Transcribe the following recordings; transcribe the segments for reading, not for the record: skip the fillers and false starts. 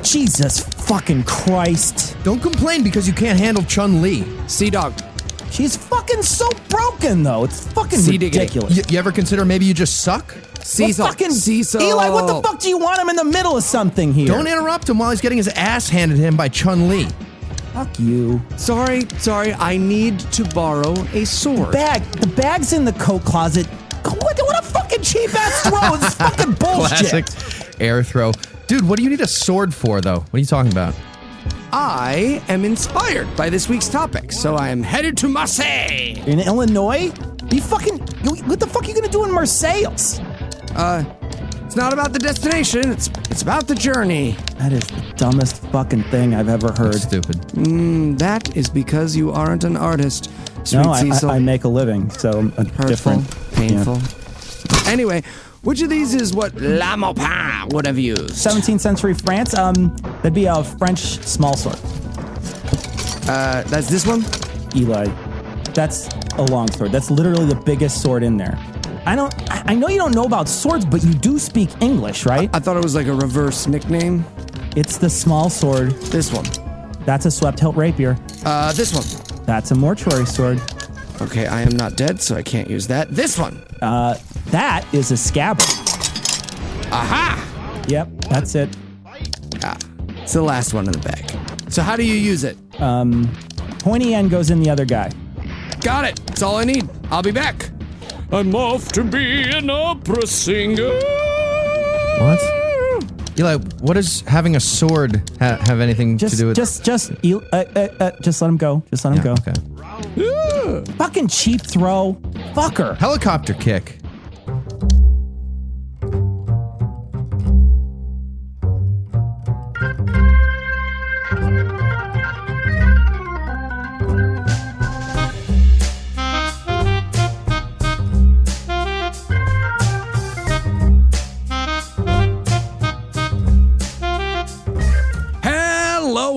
Jesus fucking Christ. Don't complain because you can't handle Chun-Li. Sea-Dog. She's fucking so broken, though. It's fucking ridiculous. You ever consider maybe you just suck? Cecil. Cecil. Eli, what the fuck do you want him in the middle of something here? Don't interrupt him while he's getting his ass handed him by Chun-Li. Fuck you. Sorry. I need to borrow a sword. The bag's in the coat closet. What a fucking cheap-ass throw. This is fucking bullshit. Classic air throw. Dude, what do you need a sword for, though? What are you talking about? I am inspired by this week's topic, so I am headed to Marseille. In Illinois? What the fuck are you gonna do in Marseilles? It's not about the destination, it's about the journey. That is the dumbest fucking thing I've ever heard. That's stupid. That is because you aren't an artist, sweet No, Cecil. I make a living, so I'm Hurtful, different. painful. Yeah. Anyway, which of these is what La Maupin would have used? 17th century France, that'd be a French small sword. That's this one? Eli, that's a long sword. That's literally the biggest sword in there. I know you don't know about swords, but you do speak English, right? I thought it was like a reverse nickname. It's the small sword. This one. That's a swept hilt rapier. This one. That's a mortuary sword. Okay, I am not dead, so I can't use that. This one. That is a scabbard. Aha! Yep, that's it. It's the last one in the bag. So how do you use it? Pointy end goes in the other guy. Got it. That's all I need. I'll be back. I'm off to be an opera singer. What? Eli, what does having a sword have anything to do with... Just let him go. Just let him go. Okay. Fucking cheap throw. Fucker. Helicopter kick.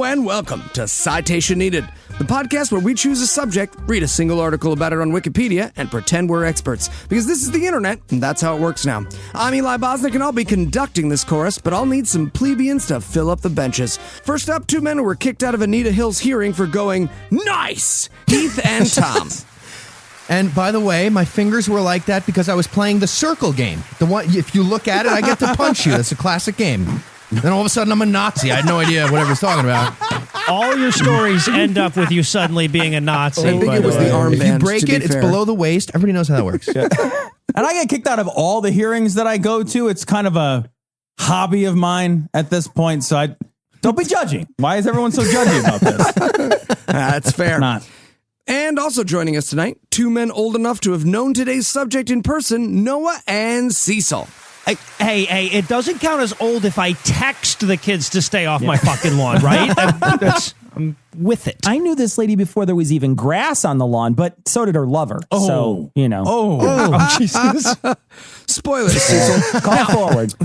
And welcome to Citation Needed, the podcast where we choose a subject, read a single article about it on Wikipedia, and pretend we're experts. Because this is the internet, and that's how it works now. I'm Eli Bosnick, and I'll be conducting this chorus, but I'll need some plebeians to fill up the benches. First up, two men who were kicked out of Anita Hill's hearing for going, nice! Heath and Tom. And by the way, my fingers were like that because I was playing the circle game. The one, if you look at it, I get to punch you. That's a classic game. Then all of a sudden, I'm a Nazi. I had no idea what I was talking about. All your stories end up with you suddenly being a Nazi. I think it was the armband. If you break it, it's below the waist. Everybody knows how that works. And I get kicked out of all the hearings that I go to. It's kind of a hobby of mine at this point. So don't be judgy. Why is everyone so judgy about this? That's fair. Not. And also joining us tonight, two men old enough to have known today's subject in person, Noah and Cecil. Hey, it doesn't count as old if I text the kids to stay off my fucking lawn, right? I'm with it. I knew this lady before there was even grass on the lawn, but so did her lover. Oh. So, you know. Oh, Jesus. Spoilers, Cecil. Call forward.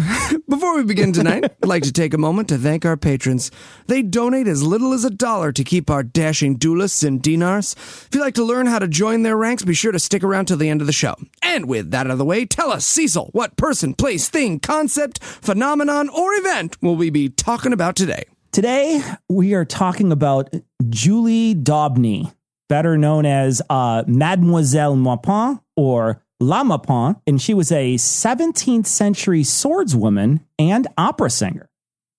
Before we begin tonight, I'd like to take a moment to thank our patrons. They donate as little as $1 to keep our dashing duelists in dinars. If you'd like to learn how to join their ranks, be sure to stick around till the end of the show. And with that out of the way, tell us, Cecil, what person, place, thing, concept, phenomenon, or event will we be talking about today? Today, we are talking about Julie Daubeny, better known as Mademoiselle Maupin or La Maupin, and she was a 17th century swordswoman and opera singer.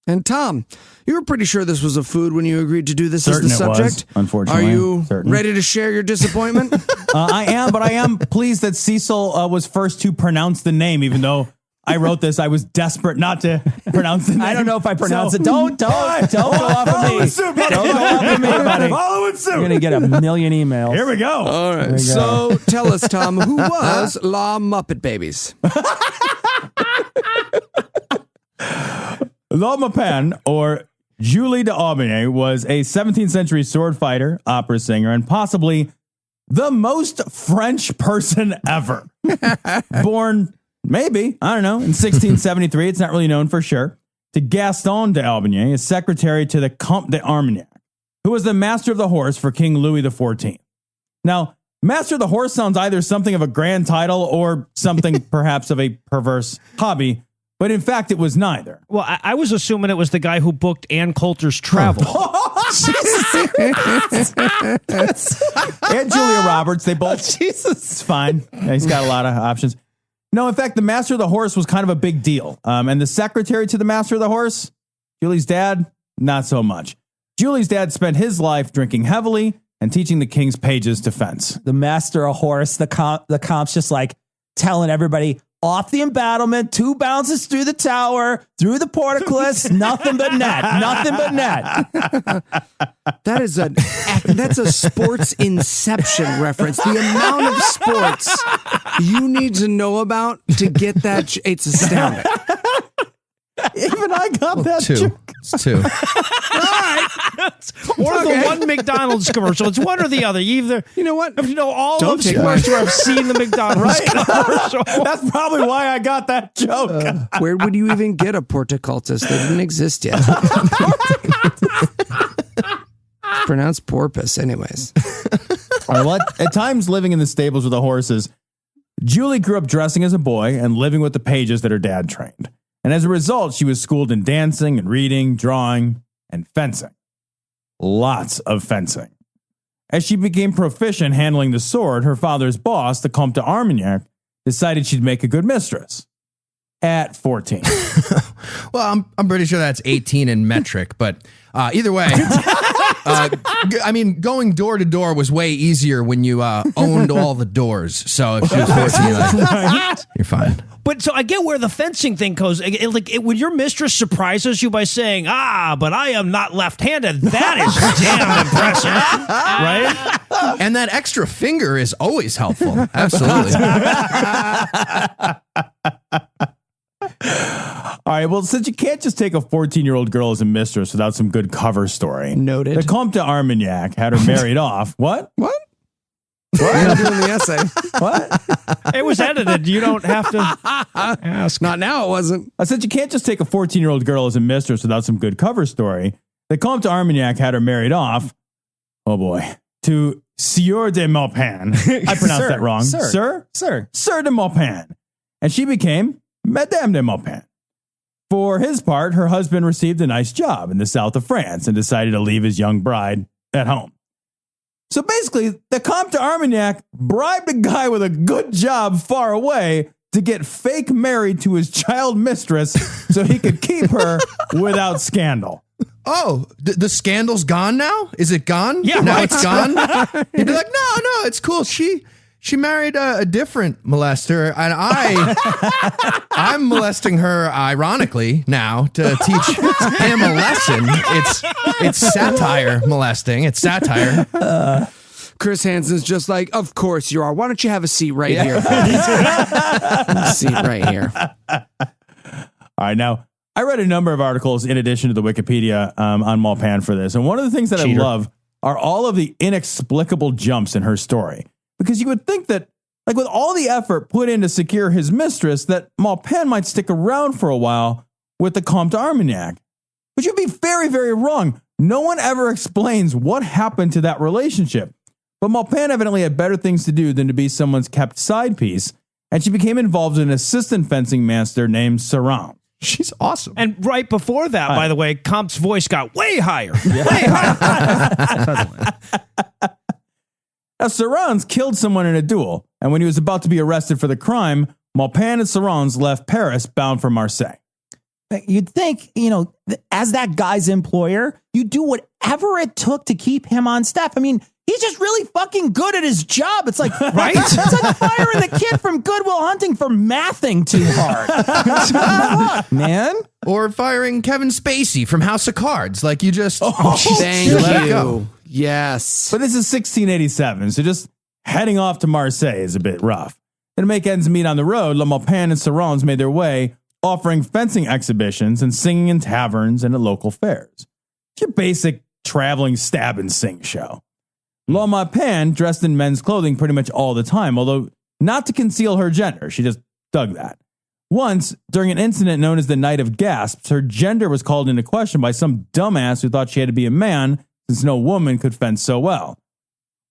And Tom, you were pretty sure this was a food when you agreed to do this Certain as the it was, subject. unfortunately. Are you Certain. ready to share your disappointment? I am, but I am pleased that Cecil was first to pronounce the name, even though I wrote this. I was desperate not to pronounce the name. I don't know if I pronounce it. Don't go off of me. Don't go off of me, buddy. Follow it soon. You're going to get a million emails. Here we go. All right. So tell us, Tom, who was La Muppet Babies? La Maupin, or Julie d'Aubigny, was a 17th century sword fighter, opera singer, and possibly the most French person ever. Born, maybe, I don't know, in 1673. It's not really known for sure. To Gaston d'Aubigny, a secretary to the Comte d'Armagnac, who was the master of the horse for King Louis XIV. Now, master of the horse sounds either something of a grand title or something perhaps of a perverse hobby. But in fact, it was neither. Well, I was assuming it was the guy who booked Ann Coulter's travel. And Julia Roberts, they both. Jesus. It's fine. Yeah, he's got a lot of options. No, in fact, the master of the horse was kind of a big deal. And the secretary to the master of the horse, Julie's dad, not so much. Julie's dad spent his life drinking heavily and teaching the king's pages to fence. The master of horse, the comp's just like telling everybody, off the embattlement, 2 bounces through the tower, through the portcullis, nothing but net, nothing but net. That's a sports inception reference. The amount of sports you need to know about to get that, it's astounding. Even I got that 2. joke. It's 2. All right. Or the one McDonald's commercial. It's one or the other. You either, You know what? if you know all Don't of take sports, mine. or I've seen the McDonald's commercial. That's probably why I got that joke. Where would you even get a porticultus? They didn't exist yet. Pronounced porpoise, anyways. All right, at times living in the stables with the horses, Julie grew up dressing as a boy and living with the pages that her dad trained. And as a result, she was schooled in dancing and reading, drawing, and fencing. Lots of fencing. As she became proficient handling the sword, her father's boss, the Comte d'Armagnac, decided she'd make a good mistress. At 14. Well, I'm pretty sure that's 18 in metric, but either way, I mean, going door to door was way easier when you owned all the doors. So if she was 14, like, you're fine. But so I get where the fencing thing goes. When your mistress surprises you by saying, but I am not left-handed, that is damn impressive. Right? And that extra finger is always helpful. Absolutely. All right, well, since you can't just take a 14-year-old girl as a mistress without some good cover story. Noted. The Comte d'Armagnac had her married off. What? What? I'm doing the essay. What? It was edited. You don't have to ask. Not now, it wasn't. I said you can't just take a 14-year-old girl as a mistress without some good cover story. The Comte d'Armagnac had her married off, oh boy, to Sieur de Maupin. I pronounced that wrong. Sir de Maupin. And she became Madame de Maupin. For his part, her husband received a nice job in the south of France and decided to leave his young bride at home. So basically, the Comte d'Armagnac bribed a guy with a good job far away to get fake married to his child mistress so he could keep her without scandal. Oh, the scandal's gone now? Is it gone? Yeah, now right. it's gone? He'd be like, no, it's cool. She married a different molester, and I'm molesting her ironically now to teach him a lesson. It's satire molesting. It's satire. Chris Hansen's just like, of course you are. Why don't you have a seat right here? Seat right here. All right, now, I read a number of articles in addition to the Wikipedia on Maupin for this, and one of the things that I love are all of the inexplicable jumps in her story. Because you would think that, like, with all the effort put in to secure his mistress, that Maupin might stick around for a while with the Comte d'Armagnac. But you'd be very, very wrong. No one ever explains what happened to that relationship. But Maupin evidently had better things to do than to be someone's kept side piece, and she became involved with an assistant fencing master named Saran. She's awesome. And right before that, by the way, Comp's voice got way higher. Way higher. Now, Saran's killed someone in a duel, and when he was about to be arrested for the crime, Maupin and Saran's left Paris bound for Marseille. You'd think, as that guy's employer, you do whatever it took to keep him on staff. I mean, he's just really fucking good at his job. It's like, right? It's like firing the kid from Goodwill Hunting for mathing too hard. Man. Or firing Kevin Spacey from House of Cards. Like, you just... Thank let it you. go. Yes. But this is 1687, so just heading off to Marseille is a bit rough. And to make ends meet on the road, Maupin and Saran's made their way, offering fencing exhibitions and singing in taverns and at local fairs. It's your basic traveling stab and sing show. Maupin dressed in men's clothing pretty much all the time, although not to conceal her gender. She just dug that. Once, during an incident known as the Night of Gasps, her gender was called into question by some dumbass who thought she had to be a man since no woman could fence so well.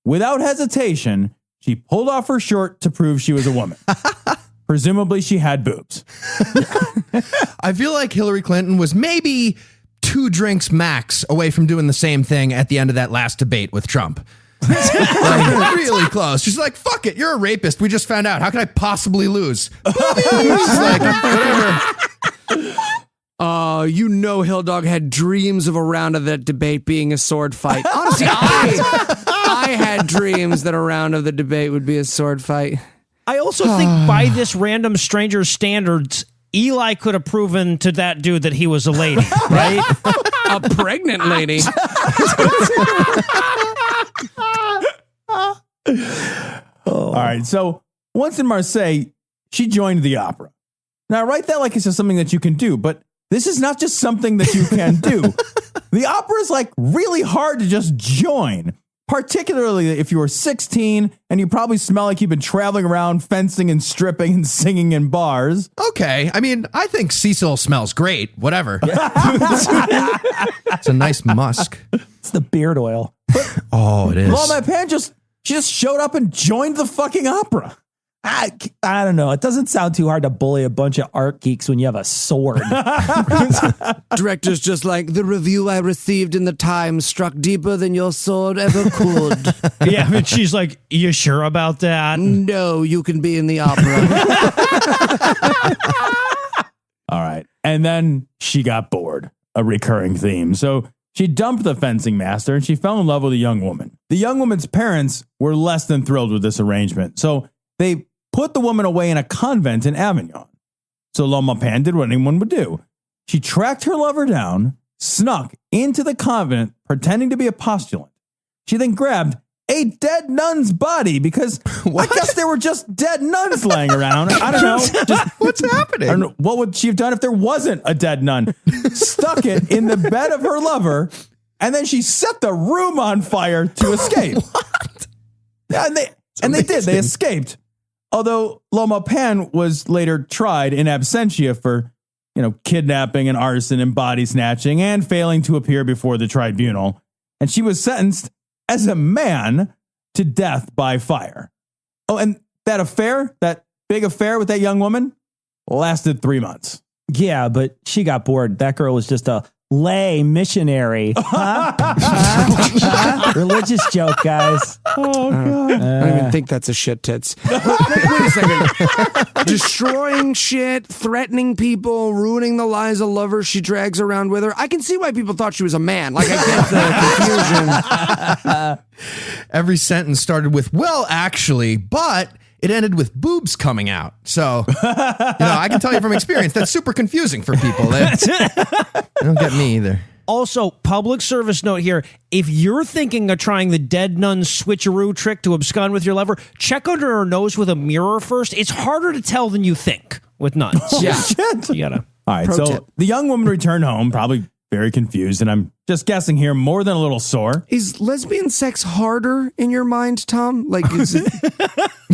Without hesitation, she pulled off her shirt to prove she was a woman. Presumably she had boobs. I feel like Hillary Clinton was maybe 2 drinks max away from doing the same thing at the end of that last debate with Trump. Like, really close. She's like, fuck it, you're a rapist. We just found out. How can I possibly lose? She's like, whatever. Hill Dog had dreams of a round of that debate being a sword fight. Honestly, I had dreams that a round of the debate would be a sword fight. I also think by this random stranger's standards, Eli could have proven to that dude that he was a lady, right? A pregnant lady. All right. So once in Marseille, she joined the opera. Now, I write that like it's just something that you can do, but this is not just something that you can do. The opera is like really hard to just join, particularly if you were 16 and you probably smell like you've been traveling around fencing and stripping and singing in bars. Okay. I mean, I think Cecil smells great. Whatever. It's a nice musk. It's the beard oil. Oh, it is. Well, my pan she just showed up and joined the fucking opera. I don't know. It doesn't sound too hard to bully a bunch of art geeks when you have a sword. Director's just like, the review I received in the Times struck deeper than your sword ever could. Yeah, and she's like, you sure about that? No, you can be in the opera. All right. And then she got bored, a recurring theme. So she dumped the fencing master and she fell in love with a young woman. The young woman's parents were less than thrilled with this arrangement. So they put the woman away in a convent in Avignon. So La Maupin did what anyone would do. She tracked her lover down, snuck into the convent, pretending to be a postulant. She then grabbed a dead nun's body because I guess there were just dead nuns laying around. I don't know. Just, what's happening? I don't know. What would she have done if there wasn't a dead nun? Stuck it in the bed of her lover, and then she set the room on fire to escape. What? Yeah, and they did. They escaped. Although La Maupin was later tried in absentia for, kidnapping and arson and body snatching and failing to appear before the tribunal. And she was sentenced as a man to death by fire. Oh, and that big affair with that young woman lasted 3 months. Yeah, but she got bored. That girl was just a lay missionary. Religious joke, guys. Oh, God. I don't even think that's a shit tits. Wait a second. Destroying shit, threatening people, ruining the lives of lovers she drags around with her. I can see why people thought she was a man. Like, I get the confusion. Every sentence started with, well, actually, but it ended with boobs coming out. So, I can tell you from experience, that's super confusing for people. They don't get me either. Also, public service note here, if you're thinking of trying the dead nun switcheroo trick to abscond with your lover, check under her nose with a mirror first. It's harder to tell than you think with nuns. Yeah. You gotta. All right, Pro so tip. the young woman returned home, probably very confused, and I'm just guessing here, more than a little sore. Is lesbian sex harder in your mind, Tom? Like, is it?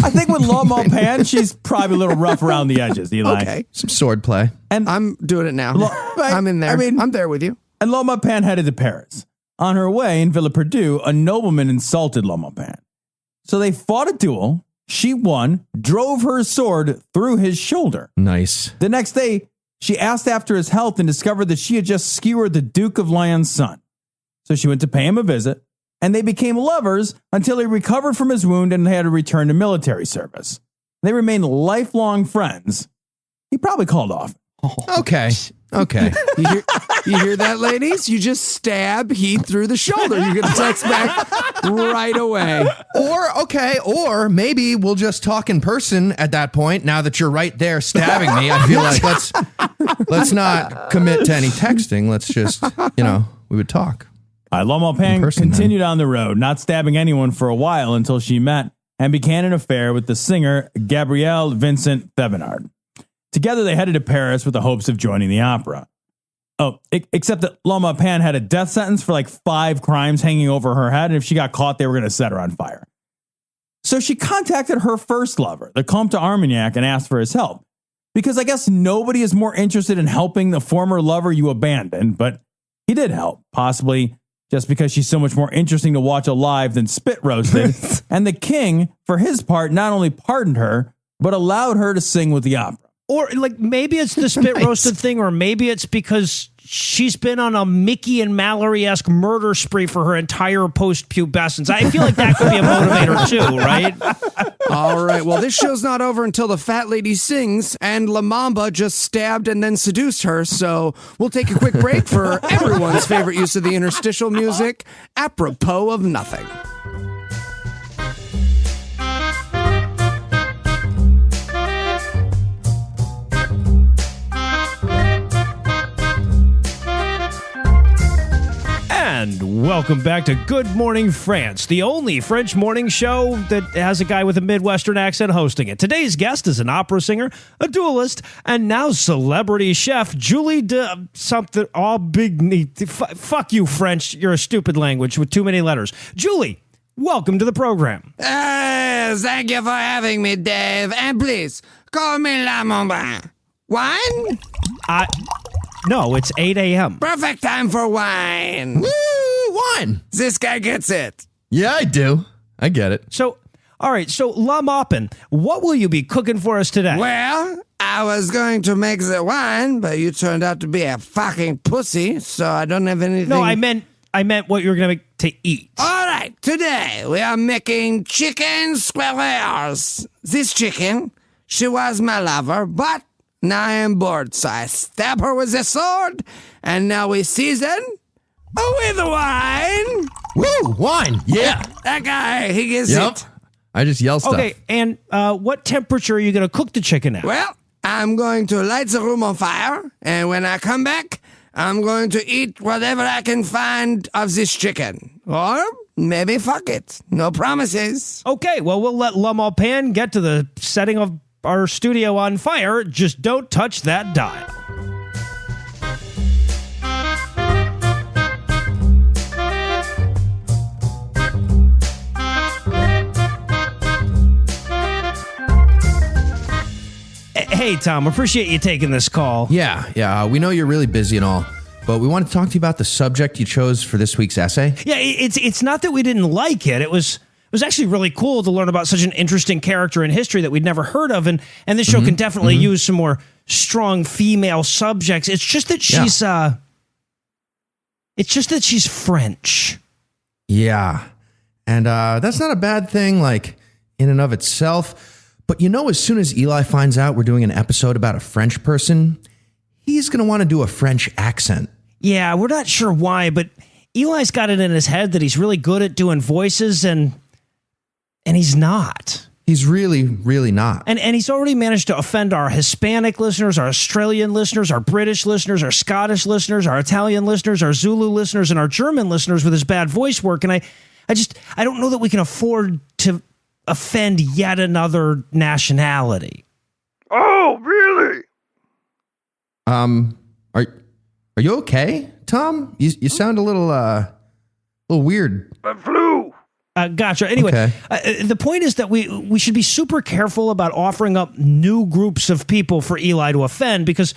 I think with La Maupin, she's probably a little rough around the edges, Eli. Okay. Some sword play. And I'm doing it now. I'm in there. I mean- I'm there with you. And La Maupin headed to Paris. On her way in Villa Perdue, a nobleman insulted La Maupin. So they fought a duel. She won, drove her sword through his shoulder. Nice. The next day, she asked after his health and discovered that she had just skewered the Duke of Lyon's son. So she went to pay him a visit, and they became lovers until he recovered from his wound and had to return to military service. They remained lifelong friends. He probably called off. Okay. You hear that, ladies? You just stab Heath through the shoulder. You get a text back right away. Or maybe we'll just talk in person at that point. Now that you're right there stabbing me, I feel like let's not commit to any texting. Let's just, we would talk. La Maupin continued on the road, not stabbing anyone for a while until she met and began an affair with the singer Gabrielle Vincent Thevenard. Together, they headed to Paris with the hopes of joining the opera. Oh, except that La Maupin had a death sentence for like 5 crimes hanging over her head, and if she got caught, they were going to set her on fire. So she contacted her first lover, the Comte d'Armagnac, and asked for his help. Because I guess nobody is more interested in helping the former lover you abandoned, but he did help, possibly just because she's so much more interesting to watch alive than spit roasted. And the king, for his part, not only pardoned her, but allowed her to sing with the opera. Or like maybe it's the spit roasted thing, or maybe it's because she's been on a Mickey and Mallory-esque murder spree for her entire post-pubescence. I feel like that could be a motivator too, right? All right, well, this show's not over until the fat lady sings, and La Mamba just stabbed and then seduced her, so we'll take a quick break for everyone's favorite use of the interstitial music, apropos of nothing. And welcome back to Good Morning France, the only French morning show that has a guy with a Midwestern accent hosting it. Today's guest is an opera singer, a duelist, and now celebrity chef Julie de something all big. Fuck you, French. You're a stupid language with too many letters. Julie, welcome to the program. Thank you for having me, Dave. And please, call me La Maupin. Wine? No, it's 8 a.m. Perfect time for wine. Woo, wine. This guy gets it. Yeah, I do. I get it. So, all right, so La Maupin, what will you be cooking for us today? Well, I was going to make the wine, but you turned out to be a fucking pussy, so I don't have anything. No, I meant what you were going to make to eat. All right, today we are making chicken squares. This chicken, she was my lover, but now I am bored, so I stab her with a sword, and now we season with wine. Woo, wine. Yeah. That guy, he gets it. I just yell stuff. Okay, and what temperature are you going to cook the chicken at? Well, I'm going to light the room on fire, and when I come back, I'm going to eat whatever I can find of this chicken. Or maybe fuck it. No promises. Okay, well, we'll let La Maupin get to the setting of our studio on fire. Just don't touch that dial. Hey, Tom, appreciate you taking this call. Yeah. We know you're really busy and all, but we want to talk to you about the subject you chose for this week's essay. Yeah, it's not that we didn't like it. It was actually really cool to learn about such an interesting character in history that we'd never heard of, and this show can definitely use some more strong female subjects. It's just that she's French. Yeah. And that's not a bad thing, like, in and of itself. But as soon as Eli finds out we're doing an episode about a French person, he's going to want to do a French accent. Yeah, we're not sure why, but Eli's got it in his head that he's really good at doing voices, and he's not. He's really, really not. And he's already managed to offend our Hispanic listeners, our Australian listeners, our British listeners, our Scottish listeners, our Italian listeners, our Zulu listeners, and our German listeners with his bad voice work. And I don't know that we can afford to offend yet another nationality. Oh, really? Are you okay, Tom? You sound a little weird. The flu. Gotcha. Anyway, Okay. The point is that we should be super careful about offering up new groups of people for Eli to offend, because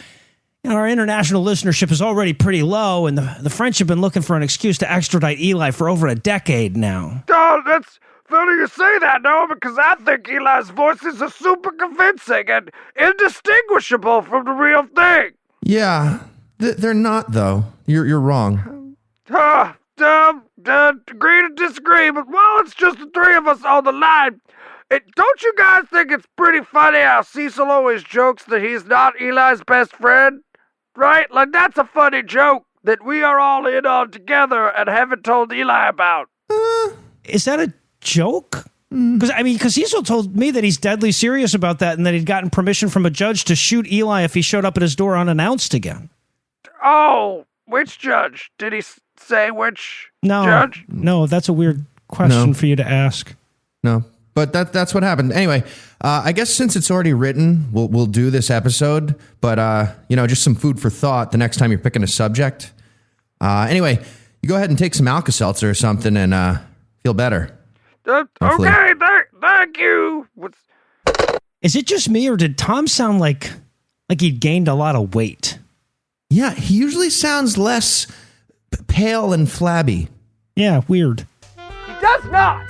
our international listenership is already pretty low, and the French have been looking for an excuse to extradite Eli for over a decade now. Oh, that's funny you say that, no, because I think Eli's voices are super convincing and indistinguishable from the real thing. Yeah, they're not, though. You're wrong. Agree to disagree, but while it's just the three of us on the line, don't you guys think it's pretty funny how Cecil always jokes that he's not Eli's best friend? Right? Like, that's a funny joke that we are all in on together and haven't told Eli about. Is that a joke? Because Cecil told me that he's deadly serious about that, and that he'd gotten permission from a judge to shoot Eli if he showed up at his door unannounced again. Oh, which judge? Did he say which judge? No, that's a weird question for you to ask. No, but that's what happened. Anyway, I guess since it's already written, we'll do this episode. But just some food for thought the next time you're picking a subject. Anyway, you go ahead and take some Alka-Seltzer or something and feel better. Okay, thank you. Is it just me, or did Tom sound like he'd gained a lot of weight? Yeah, he usually sounds less pale and flabby. Yeah, weird. He does not.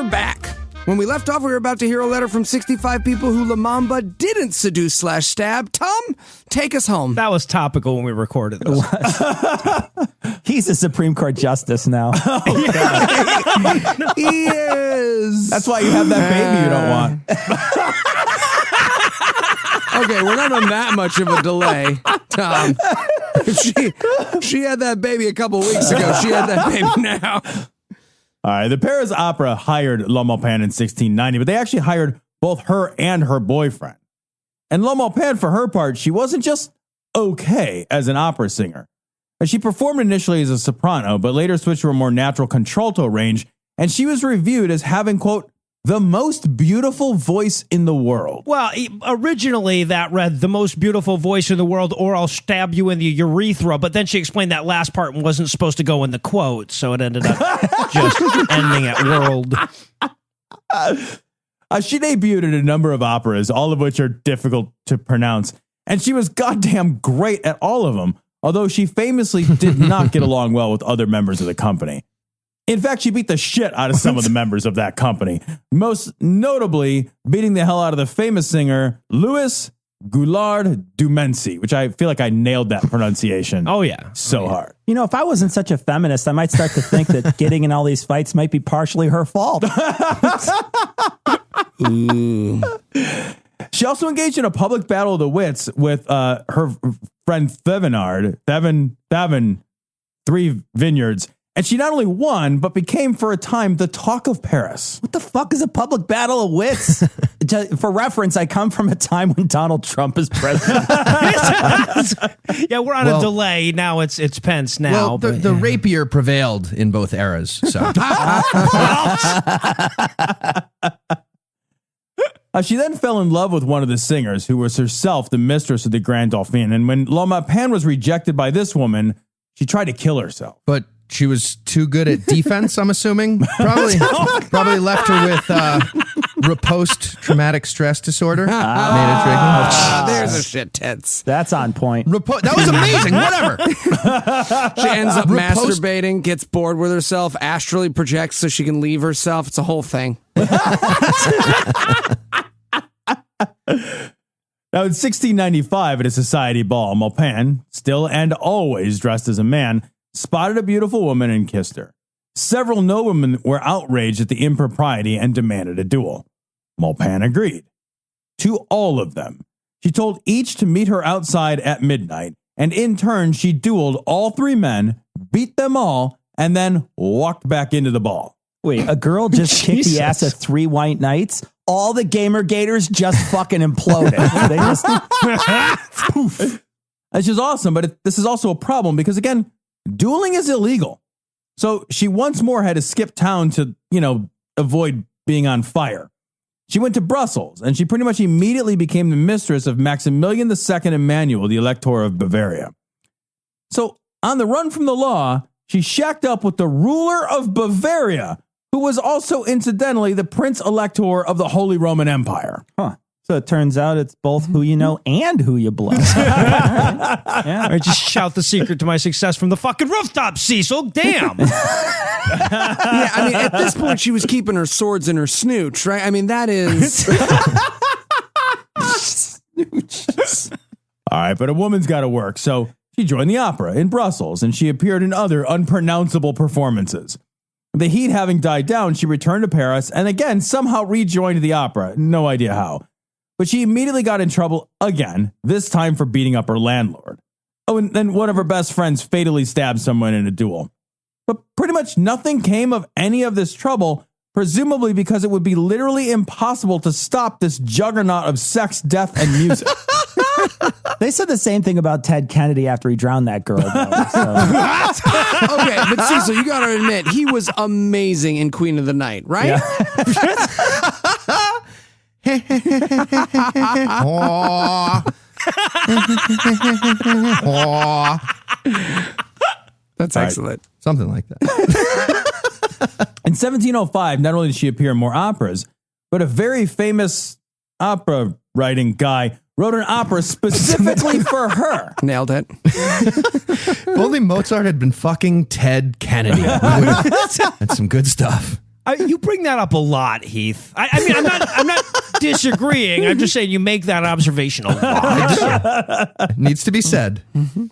we're back. When we left off, we were about to hear a letter from 65 people who La Mamba didn't seduce / stab. Tom, take us home. That was topical when we recorded this. He's a Supreme Court justice now. He is. That's why you have that baby you don't want. Okay, we're not on that much of a delay, Tom. She had that baby a couple weeks ago. She had that baby now. All right, the Paris Opera hired La Maupin in 1690, but they actually hired both her and her boyfriend. And La Maupin, for her part, she wasn't just okay as an opera singer. And she performed initially as a soprano, but later switched to a more natural contralto range, and she was reviewed as having, quote, the most beautiful voice in the world. Well, originally that read the most beautiful voice in the world, or I'll stab you in the urethra. But then she explained that last part wasn't supposed to go in the quote. So it ended up just ending at world. She debuted in a number of operas, all of which are difficult to pronounce. And she was goddamn great at all of them, although she famously did not get along well with other members of the company. In fact, she beat the shit out of some of the members of that company, most notably beating the hell out of the famous singer Louis Goulard-Dumency, which I feel like I nailed that pronunciation. Oh, yeah. So hard. You know, if I wasn't such a feminist, I might start to think that getting in all these fights might be partially her fault. She also engaged in a public battle of the wits with her friend Thévenard, Three Vineyards. And she not only won, but became for a time the talk of Paris. What the fuck is a public battle of wits? For reference, I come from a time when Donald Trump is president. Yeah, we're on a delay. Now it's Pence now. Well, the rapier prevailed in both eras. So. She then fell in love with one of the singers, who was herself the mistress of the Grand Dauphin. And when La Maupin was rejected by this woman, she tried to kill herself. But she was too good at defense, I'm assuming. Probably left her with post-traumatic stress disorder. There's a shit tits. That's on point. That was amazing. Whatever. She ends up masturbating, gets bored with herself, astrally projects so she can leave herself. It's a whole thing. Now, in 1695, at a society ball, Maupin, still and always dressed as a man, spotted a beautiful woman and kissed her. Several noblemen were outraged at the impropriety and demanded a duel. Maupin agreed. To all of them. She told each to meet her outside at midnight, and in turn, she dueled all three men, beat them all, and then walked back into the ball. Wait, a girl just kicked the ass of three white knights? All the gamer gators just fucking imploded. They just poof. Which is awesome, but this is also a problem because, again, dueling is illegal. So she once more had to skip town to, avoid being on fire. She went to Brussels, and she pretty much immediately became the mistress of Maximilian II Emmanuel, the Elector of Bavaria. So, on the run from the law, she shacked up with the ruler of Bavaria, who was also, incidentally, the Prince Elector of the Holy Roman Empire. Huh. So it turns out it's both who you know and who you blow. Yeah. Or just shout the secret to my success from the fucking rooftop, Cecil. Damn. Yeah, I mean, at this point, she was keeping her swords in her snooch, right? I mean, that is... All right, but a woman's got to work, so she joined the opera in Brussels, and she appeared in other unpronounceable performances. The heat having died down, she returned to Paris and again somehow rejoined the opera. No idea how. But she immediately got in trouble again, this time for beating up her landlord. Oh, and then one of her best friends fatally stabbed someone in a duel. But pretty much nothing came of any of this trouble, presumably because it would be literally impossible to stop this juggernaut of sex, death, and music. They said the same thing about Ted Kennedy after he drowned that girl, though. So. Okay, but Cecil, you got to admit, he was amazing in Queen of the Night, right? Yeah. That's excellent. Something like that. In 1705, not only did she appear in more operas, but a very famous opera writing guy wrote an opera specifically for her. Nailed it. If only Mozart had been fucking Ted Kennedy. That's some good stuff. You bring that up a lot, Heath. I mean, I'm not disagreeing. I'm just saying you make that observation a lot. Needs to be said.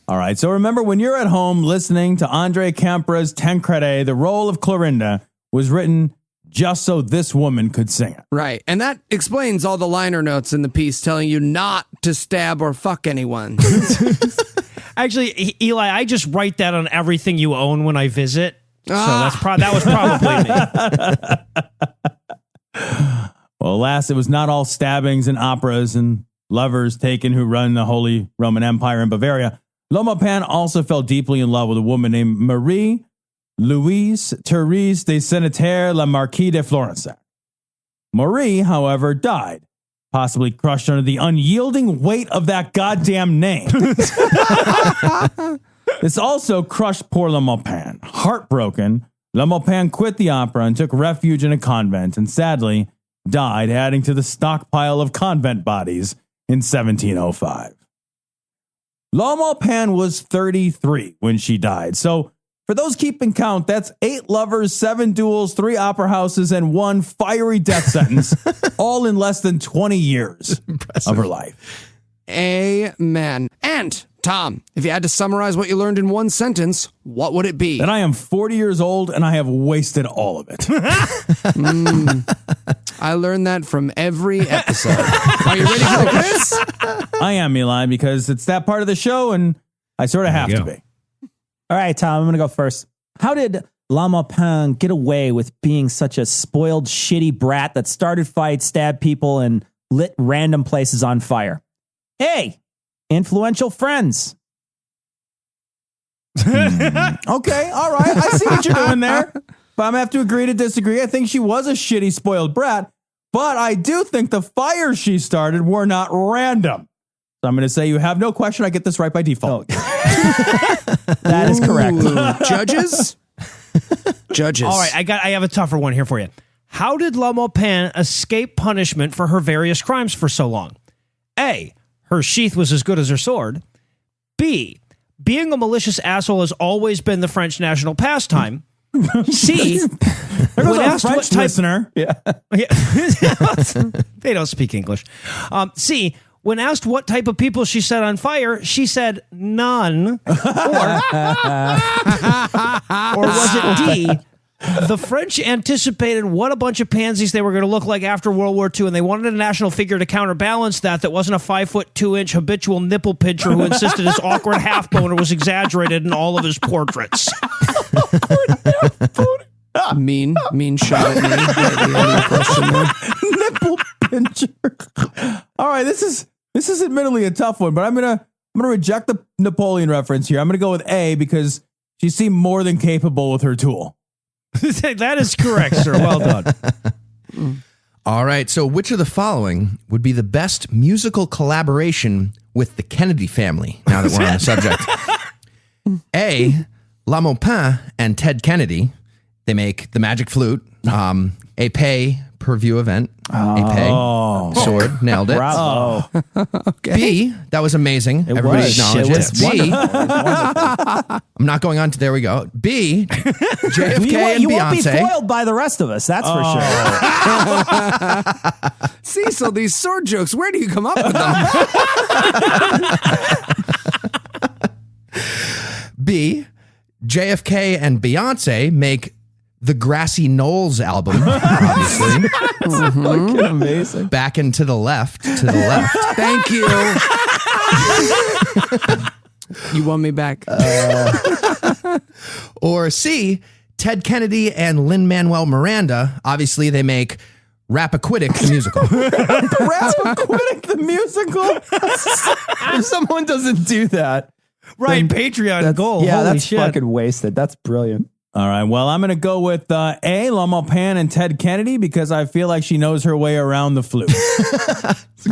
All right. So remember, when you're at home listening to Andre Kempra's Tancredi, the role of Clorinda was written just so this woman could sing it. Right. And that explains all the liner notes in the piece telling you not to stab or fuck anyone. Actually, Eli, I just write that on everything you own when I visit. So that was probably me. Well, alas, it was not all stabbings and operas and lovers taken who run the Holy Roman Empire in Bavaria. Le Maupin also fell deeply in love with a woman named Marie Louise Therese de Senetaire la Marquise de Florensac. Marie, however, died, possibly crushed under the unyielding weight of that goddamn name. This also crushed poor Le Maupin. Heartbroken, Le Maupin quit the opera and took refuge in a convent and sadly died, adding to the stockpile of convent bodies in 1705. Le Maupin was 33 when she died. So for those keeping count, that's 8 lovers, 7 duels, 3 opera houses, and 1 fiery death sentence, all in less than 20 years of her life. Amen. And, Tom, if you had to summarize what you learned in one sentence, what would it be? That I am 40 years old and I have wasted all of it. I learned that from every episode. Are you ready for the quiz? I am, Eli, because it's that part of the show and I sort of have to be. All right, Tom, I'm going to go first. How did Le Maupin get away with being such a spoiled, shitty brat that started fights, stabbed people, and lit random places on fire? A, influential friends. Okay, all right. I see what you're doing there. But I'm going to have to agree to disagree. I think she was a shitty, spoiled brat, but I do think the fires she started were not random. So I'm going to say you have no question. I get this right by default. That is correct. Judges? Judges. All right, I have a tougher one here for you. How did Le Maupin escape punishment for her various crimes for so long? A, her sheath was as good as her sword. B, being a malicious asshole has always been the French national pastime. C, when asked what type listener. Yeah. They don't speak English. C, when asked what type of people she set on fire, she said none. Or was it D, the French anticipated what a bunch of pansies they were going to look like after World War II, and they wanted a national figure to counterbalance that wasn't a 5'2" habitual nipple pincher who insisted his awkward half boner was exaggerated in all of his portraits. Mean shot at me. The question there. Nipple pincher. All right, this is admittedly a tough one, but I'm gonna reject the Napoleon reference here. I'm gonna go with A because she seemed more than capable with her tool. That is correct, sir. Well done. All right. So which of the following would be the best musical collaboration with the Kennedy family, now that we're on the subject? A, Le Maupin and Ted Kennedy. They make the magic flute, a pay-per-view event, a pay sword, nailed it. Bravo. Okay. B, that was amazing. Everybody acknowledge it. B, I'm not going on to, there we go. B, JFK and you won't be Beyonce. foiled by the rest of us, that's for sure. Cecil, these sword jokes, where do you come up with them? B, JFK and Beyonce make the Grassy Knolls album, obviously. Fucking amazing. Back and to the left, Thank you. You want me back? Or C, Ted Kennedy and Lin-Manuel Miranda. Obviously, they make Rapaquitic, the musical. Rapaquitic, the musical? If someone doesn't do that. Right, Patreon goal. Yeah, Holy that's shit. fucking wasted. That's brilliant. All right, well, I'm going to go with A, Le Maupin and Ted Kennedy because I feel like she knows her way around the flute.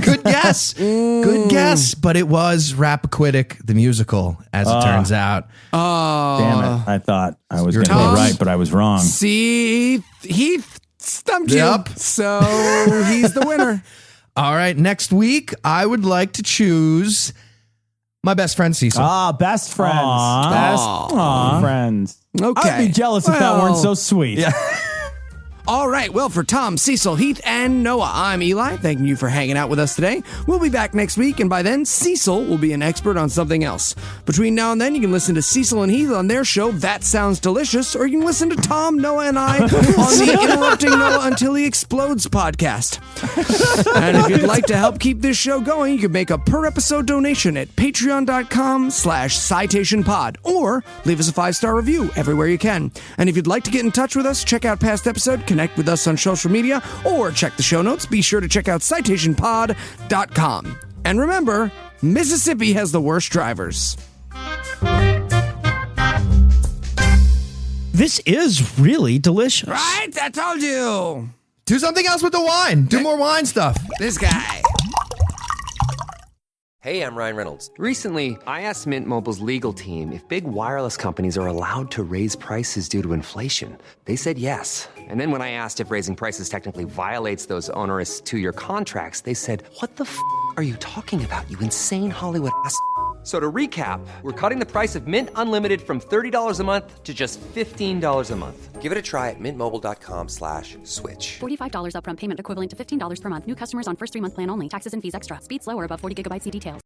Good guess. Good guess. But it was Rapaquitic, the musical, as it turns out. Oh. Damn it. I thought I was going to be Tom? right, but I was wrong. See, Heath stumped Yep. you. So he's the winner. All right, next week, I would like to choose my best friend, Cecil. Best friends. Aw. Best friends. Okay. I'd be jealous if that weren't so sweet. Yeah. All right, well, for Tom, Cecil, Heath, and Noah, I'm Eli. Thanking you for hanging out with us today. We'll be back next week, and by then, Cecil will be an expert on something else. Between now and then, you can listen to Cecil and Heath on their show, That Sounds Delicious, or you can listen to Tom, Noah, and I on the Interrupting Noah Until He Explodes podcast. And if you'd like to help keep this show going, you can make a per-episode donation at patreon.com/citationpod, or leave us a 5-star review everywhere you can. And if you'd like to get in touch with us, check out past episode, connect with us on social media, or check the show notes, be sure to check out citationpod.com. And remember, Mississippi has the worst drivers. This is really delicious. Right? I told you. Do something else with the wine. Do more wine stuff. This guy. Hey, I'm Ryan Reynolds. Recently, I asked Mint Mobile's legal team if big wireless companies are allowed to raise prices due to inflation. They said yes. And then when I asked if raising prices technically violates those onerous 2-year contracts, they said, "What the f*** are you talking about, you insane Hollywood ass?" So to recap, we're cutting the price of Mint Unlimited from $30 a month to just $15 a month. Give it a try at mintmobile.com/switch. $45 upfront payment equivalent to $15 per month. New customers on first 3-month plan only. Taxes and fees extra. Speed slower above 40 gigabytes. See details.